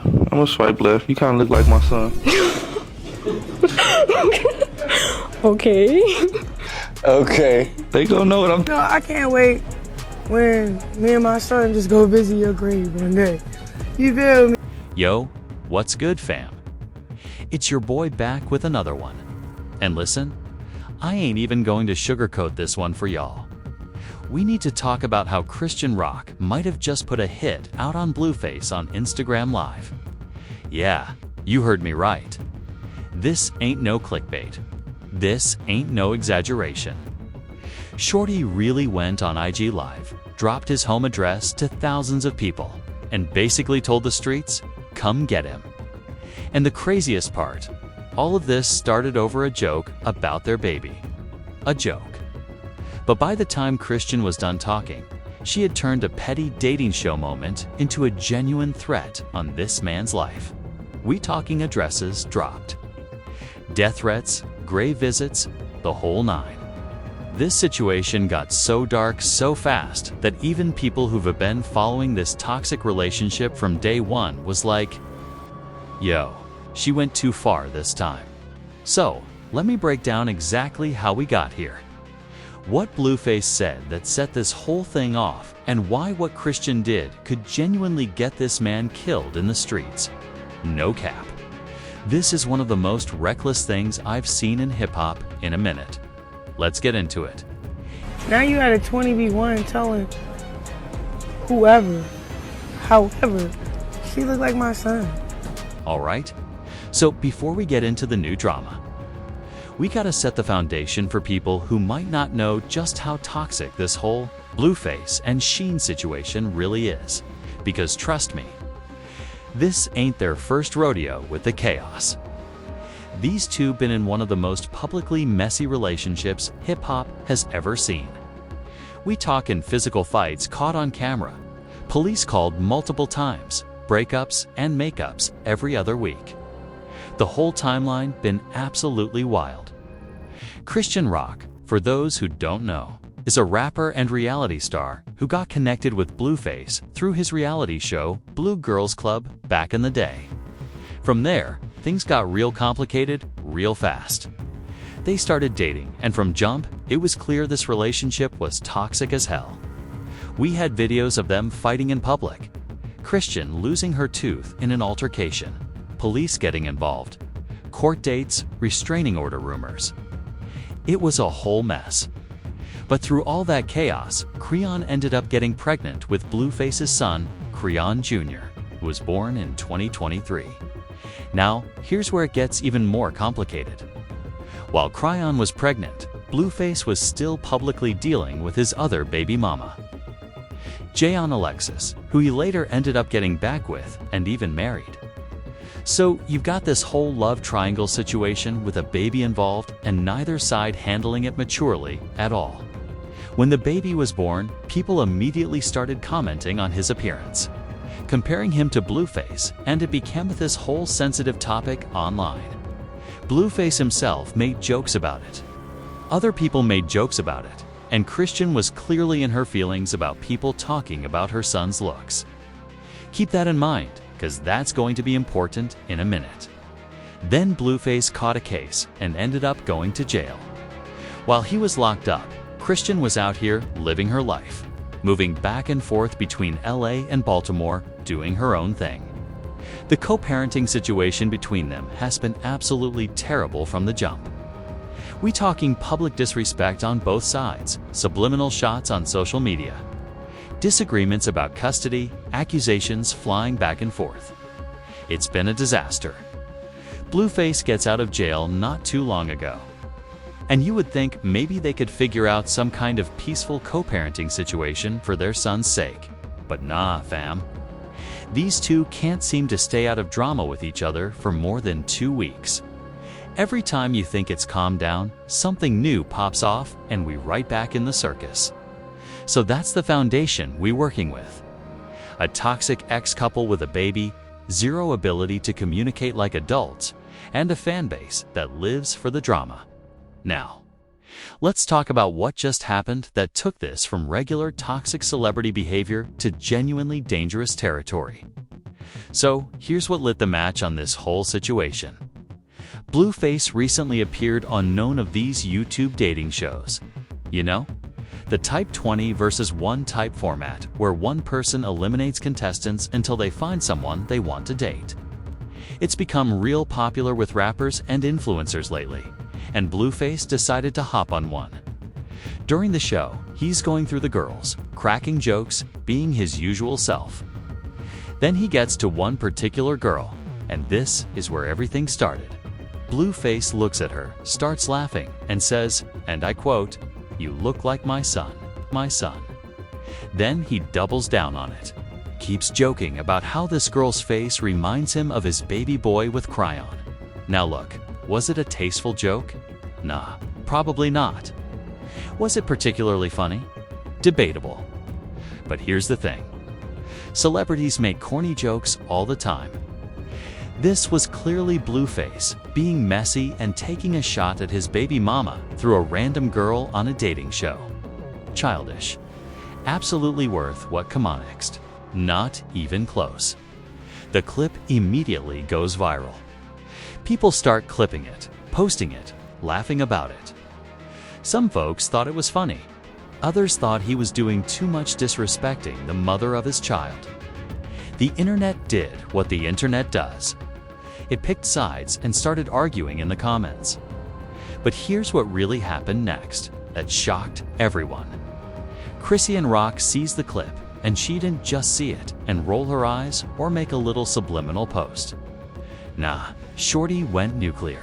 I'm gonna swipe left. You kind of look like my son. Okay. Okay. They gonna know what I'm. No, I can't wait when me and my son just go visit your grave one day. You feel me? Yo, what's good, fam? It's your boy back with another one. And listen, I ain't even going to sugarcoat this one for y'all. We need to talk about how Chrisean Rock might have just put a hit out on Blueface on Instagram Live. Yeah, you heard me right. This ain't no clickbait. This ain't no exaggeration. Shorty really went on IG Live, dropped his home address to thousands of people, and basically told the streets, come get him. And the craziest part, all of this started over a joke about their baby. A joke. But by the time Chrisean was done talking, she had turned a petty dating show moment into a genuine threat on this man's life. We talking addresses dropped. Death threats, grave visits, the whole nine. This situation got so dark so fast that even people who've been following this toxic relationship from day one was like, yo, she went too far this time. So, let me break down exactly how we got here. What Blueface said that set this whole thing off, and why what Chrisean did could genuinely get this man killed in the streets. No cap. This is one of the most reckless things I've seen in hip-hop in a minute. Let's get into it. Now you had a 20v1 telling whoever, however, she looked like my son. All right? So before we get into the new drama, we gotta set the foundation for people who might not know just how toxic this whole Blueface and Sheen situation really is. Because trust me, this ain't their first rodeo with the chaos. These two been in one of the most publicly messy relationships hip-hop has ever seen. We talkin' physical fights caught on camera, police called multiple times, breakups and makeups every other week. The whole timeline been absolutely wild. Chrisean Rock, for those who don't know, is a rapper and reality star who got connected with Blueface through his reality show Blue Girls Club back in the day. From there, things got real complicated real fast. They started dating, and from jump, it was clear this relationship was toxic as hell. We had videos of them fighting in public, Chrisean losing her tooth in an altercation, police getting involved, court dates, restraining order rumors. It was a whole mess. But through all that chaos, Chrisean ended up getting pregnant with Blueface's son, Chrisean Jr., who was born in 2023. Now, here's where it gets even more complicated. While Chrisean was pregnant, Blueface was still publicly dealing with his other baby mama, Jayon Alexis, who he later ended up getting back with and even married. So you've got this whole love triangle situation with a baby involved and neither side handling it maturely at all. When the baby was born, people immediately started commenting on his appearance, comparing him to Blueface, and it became this whole sensitive topic online. Blueface himself made jokes about it. Other people made jokes about it, and Chrisean was clearly in her feelings about people talking about her son's looks. Keep that in mind, because that's going to be important in a minute. Then Blueface caught a case and ended up going to jail. While he was locked up, Chrisean was out here living her life, moving back and forth between LA and Baltimore, doing her own thing. The co-parenting situation between them has been absolutely terrible from the jump. We talking public disrespect on both sides, subliminal shots on social media, disagreements about custody, accusations flying back and forth. It's been a disaster. Blueface gets out of jail not too long ago. And you would think maybe they could figure out some kind of peaceful co-parenting situation for their son's sake. But nah, fam. These two can't seem to stay out of drama with each other for more than 2 weeks. Every time you think it's calmed down, something new pops off and we're right back in the circus. So that's the foundation we're working with. A toxic ex-couple with a baby, zero ability to communicate like adults, and a fan base that lives for the drama. Now, Let's talk about what just happened that took this from regular toxic celebrity behavior to genuinely dangerous territory. So, here's what lit the match on this whole situation. Blueface recently appeared on none of these YouTube dating shows. You know, the Type 20 versus 1 type format, where one person eliminates contestants until they find someone they want to date. It's become real popular with rappers and influencers lately, and Blueface decided to hop on one. During the show, he's going through the girls, cracking jokes, being his usual self. Then he gets to one particular girl, and this is where everything started. Blueface looks at her, starts laughing, and says, and I quote, "You look like my son, my son." Then he doubles down on it. Keeps joking about how this girl's face reminds him of his baby boy with Chrisean. Now look, was it a tasteful joke? Nah, probably not. Was it particularly funny? Debatable. But here's the thing. Celebrities make corny jokes all the time. This was clearly Blueface being messy and taking a shot at his baby mama through a random girl on a dating show. Childish. Absolutely worth what come on next. Not even close. The clip immediately goes viral. People start clipping it, posting it, laughing about it. Some folks thought it was funny. Others thought he was doing too much disrespecting the mother of his child. The internet did what the internet does. It picked sides and started arguing in the comments. But here's what really happened next that shocked everyone. Chrisean Rock sees the clip, and she didn't just see it and roll her eyes or make a little subliminal post. Nah, Shorty went nuclear.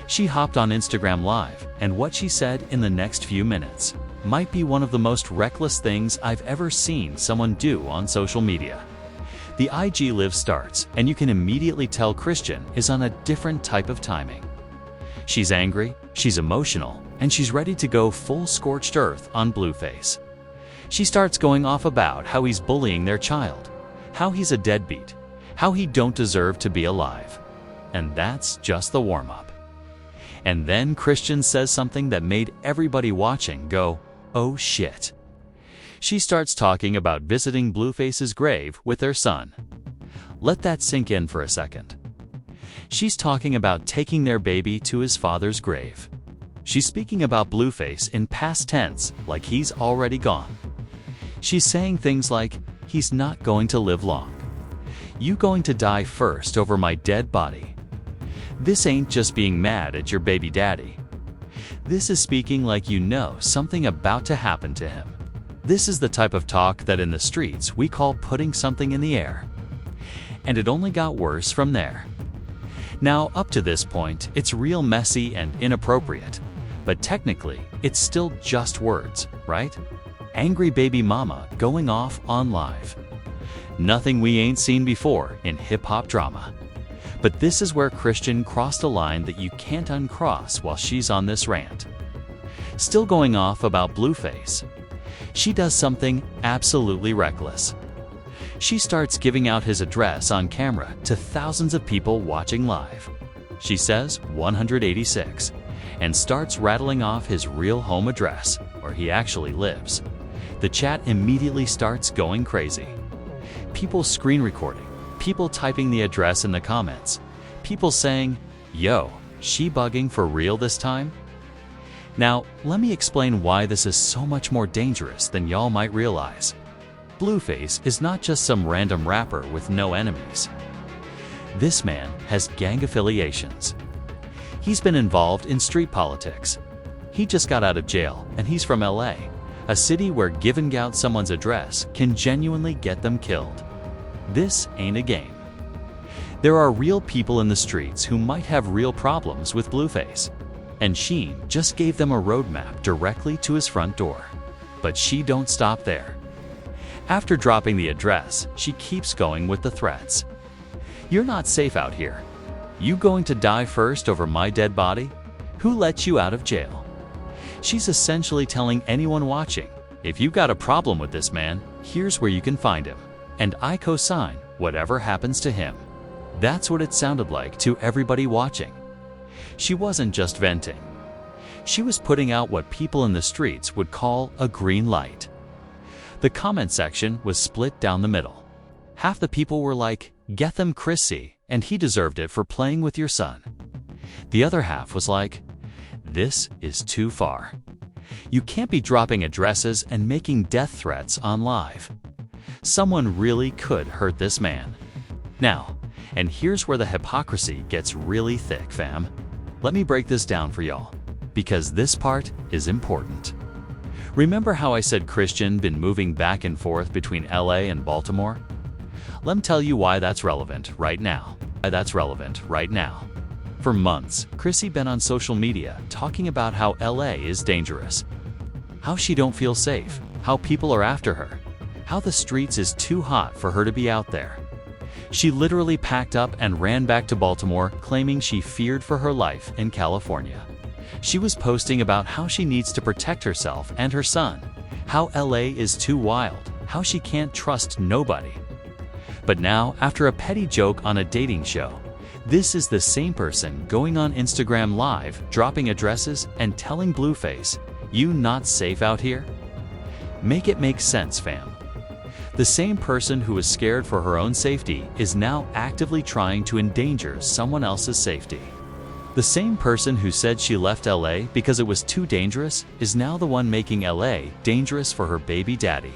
She hopped on Instagram Live, and what she said in the next few minutes might be one of the most reckless things I've ever seen someone do on social media. The IG Live starts, and you can immediately tell Chrisean is on a different type of timing. She's angry, she's emotional, and she's ready to go full scorched earth on Blueface. She starts going off about how he's bullying their child, how he's a deadbeat, how he don't deserve to be alive. And that's just the warm-up. And then Chrisean says something that made everybody watching go, oh shit. She starts talking about visiting Blueface's grave with their son. Let that sink in for a second. She's talking about taking their baby to his father's grave. She's speaking about Blueface in past tense, like he's already gone. She's saying things like, he's not going to live long. You going to die first over my dead body. This ain't just being mad at your baby daddy. This is speaking like you know something about to happen to him. This is the type of talk that in the streets we call putting something in the air. And it only got worse from there. Now, up to this point, it's real messy and inappropriate. But technically, it's still just words, right? Angry baby mama going off on live. Nothing we ain't seen before in hip-hop drama. But this is where Chrisean crossed a line that you can't uncross while she's on this rant. Still going off about Blueface. She does something absolutely reckless. She starts giving out his address on camera to thousands of people watching live. She says 186 and starts rattling off his real home address, where he actually lives. The chat immediately starts going crazy. People screen recording, people typing the address in the comments, people saying, yo, she bugging for real this time? Now, let me explain why this is so much more dangerous than y'all might realize. Blueface is not just some random rapper with no enemies. This man has gang affiliations. He's been involved in street politics. He just got out of jail, and he's from LA, a city where giving out someone's address can genuinely get them killed. This ain't a game. There are real people in the streets who might have real problems with Blueface. And Sheen just gave them a roadmap directly to his front door. But she don't stop there. After dropping the address, she keeps going with the threats. You're not safe out here. You going to die first over my dead body? Who let you out of jail? She's essentially telling anyone watching, if you got a problem with this man, here's where you can find him. And I co-sign whatever happens to him. That's what it sounded like to everybody watching. She wasn't just venting. She was putting out what people in the streets would call a green light. The comment section was split down the middle. Half the people were like, "Get them Chrissy, and he deserved it for playing with your son." The other half was like, "This is too far. You can't be dropping addresses and making death threats on live. Someone really could hurt this man." Now, and here's where the hypocrisy gets really thick, fam. Let me break this down for y'all, because this part is important. Remember how I said Chrisean been moving back and forth between LA and Baltimore? Let me tell you why that's relevant right now. For months, Chrissy been on social media talking about how LA is dangerous, how she don't feel safe, how people are after her, how the streets is too hot for her to be out there. She literally packed up and ran back to Baltimore, claiming she feared for her life in California. She was posting about how she needs to protect herself and her son, how LA is too wild, how she can't trust nobody. But now, after a petty joke on a dating show, this is the same person going on Instagram Live, dropping addresses and telling Blueface, "You not safe out here?" Make it make sense, fam. The same person who is scared for her own safety is now actively trying to endanger someone else's safety. The same person who said she left LA because it was too dangerous is now the one making LA dangerous for her baby daddy.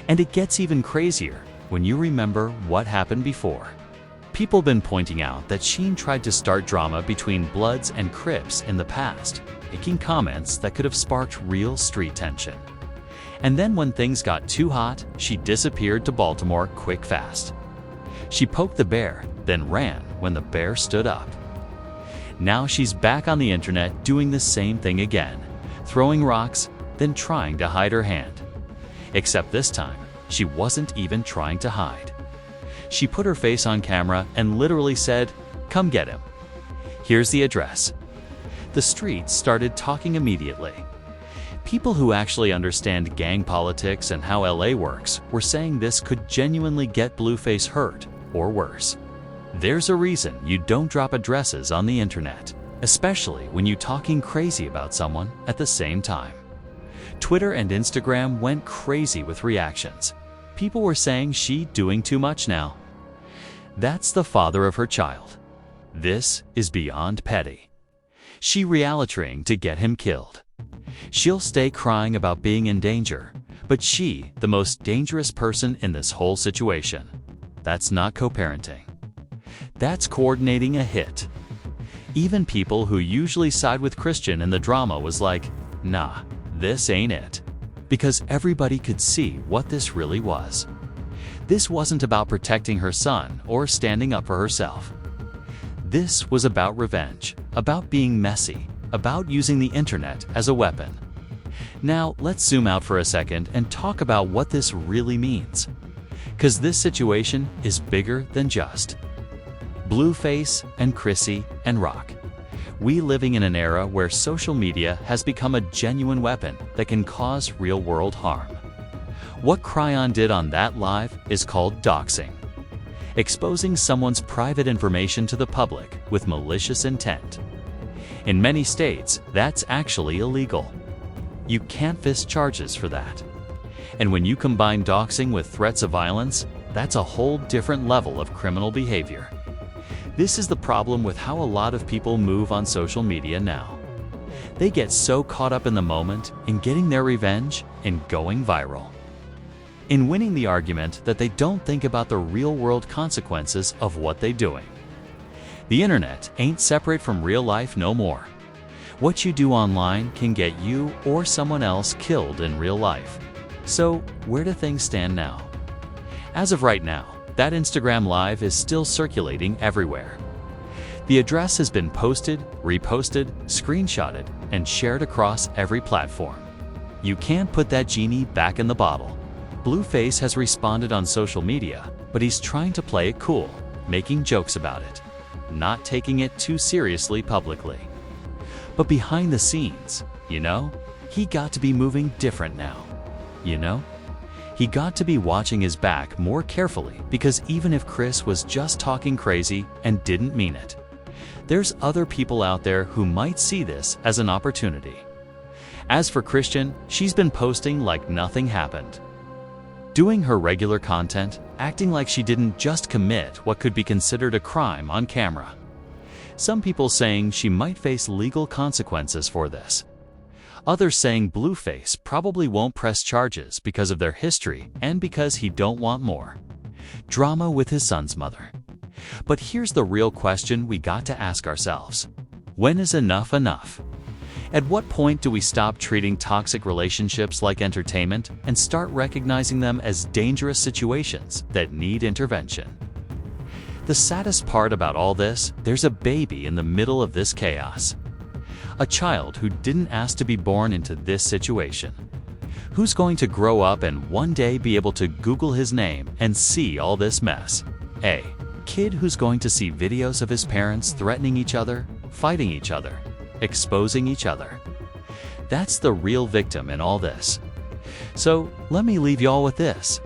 And it gets even crazier when you remember what happened before. People been pointing out that Shein tried to start drama between Bloods and Crips in the past, making comments that could have sparked real street tension. And then when things got too hot, she disappeared to Baltimore quick fast. She poked the bear, then ran when the bear stood up. Now she's back on the internet doing the same thing again, throwing rocks, then trying to hide her hand. Except this time, she wasn't even trying to hide. She put her face on camera and literally said, "Come get him. Here's the address." The streets started talking immediately. People who actually understand gang politics and how LA works were saying this could genuinely get Blueface hurt, or worse. There's a reason you don't drop addresses on the internet, especially when you're talking crazy about someone at the same time. Twitter and Instagram went crazy with reactions. People were saying she doing too much now. That's the father of her child. This is beyond petty. She realitying to get him killed. She'll stay crying about being in danger, but she, the most dangerous person in this whole situation. That's not co-parenting. That's coordinating a hit. Even people who usually side with Chrisean in the drama was like, "Nah, this ain't it." Because everybody could see what this really was. This wasn't about protecting her son or standing up for herself. This was about revenge, about being messy, about using the internet as a weapon. Now, let's zoom out for a second and talk about what this really means. Because this situation is bigger than just Blueface and Chrissy and Rock. We living in an era where social media has become a genuine weapon that can cause real-world harm. What Chrisean did on that live is called doxing. Exposing someone's private information to the public with malicious intent. In many states, that's actually illegal. You can't face charges for that. And when you combine doxing with threats of violence, that's a whole different level of criminal behavior. This is the problem with how a lot of people move on social media now. They get so caught up in the moment, in getting their revenge, in going viral, in winning the argument that they don't think about the real-world consequences of what they're doing. The internet ain't separate from real life no more. What you do online can get you or someone else killed in real life. So, where do things stand now? As of right now, that Instagram Live is still circulating everywhere. The address has been posted, reposted, screenshotted, and shared across every platform. You can't put that genie back in the bottle. Blueface has responded on social media, but he's trying to play it cool, making jokes about it, not taking it too seriously publicly. But behind the scenes, he got to be moving different now. He got to be watching his back more carefully, because even if Chris was just talking crazy and didn't mean it, There's other people out there who might see this as an opportunity. As for Chrisean, she's been posting like nothing happened. Doing her regular content, acting like she didn't just commit what could be considered a crime on camera. Some people saying she might face legal consequences for this. Others saying Blueface probably won't press charges because of their history and because he don't want more drama with his son's mother. But here's the real question we got to ask ourselves. When is enough enough? At what point do we stop treating toxic relationships like entertainment and start recognizing them as dangerous situations that need intervention? The saddest part about all this, there's a baby in the middle of this chaos. A child who didn't ask to be born into this situation. Who's going to grow up and one day be able to Google his name and see all this mess? A kid who's going to see videos of his parents threatening each other, fighting each other, exposing each other. That's the real victim in all this. So let me leave y'all with this.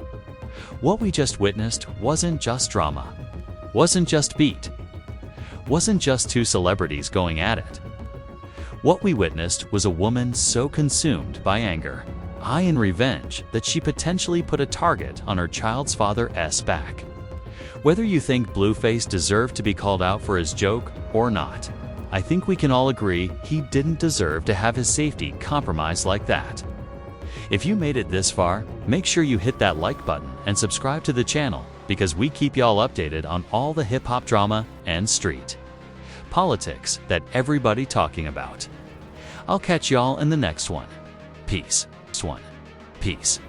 What we just witnessed wasn't just drama, wasn't just beat, wasn't just two celebrities going at it. What we witnessed was a woman so consumed by anger, high in revenge, that she potentially put a target on her child's father's back. Whether you think Blueface deserved to be called out for his joke or not, I think we can all agree he didn't deserve to have his safety compromised like that. If you made it this far, make sure you hit that like button and subscribe to the channel because we keep y'all updated on all the hip-hop drama and street politics that everybody talking about. I'll catch y'all in the next one. Peace. Peace.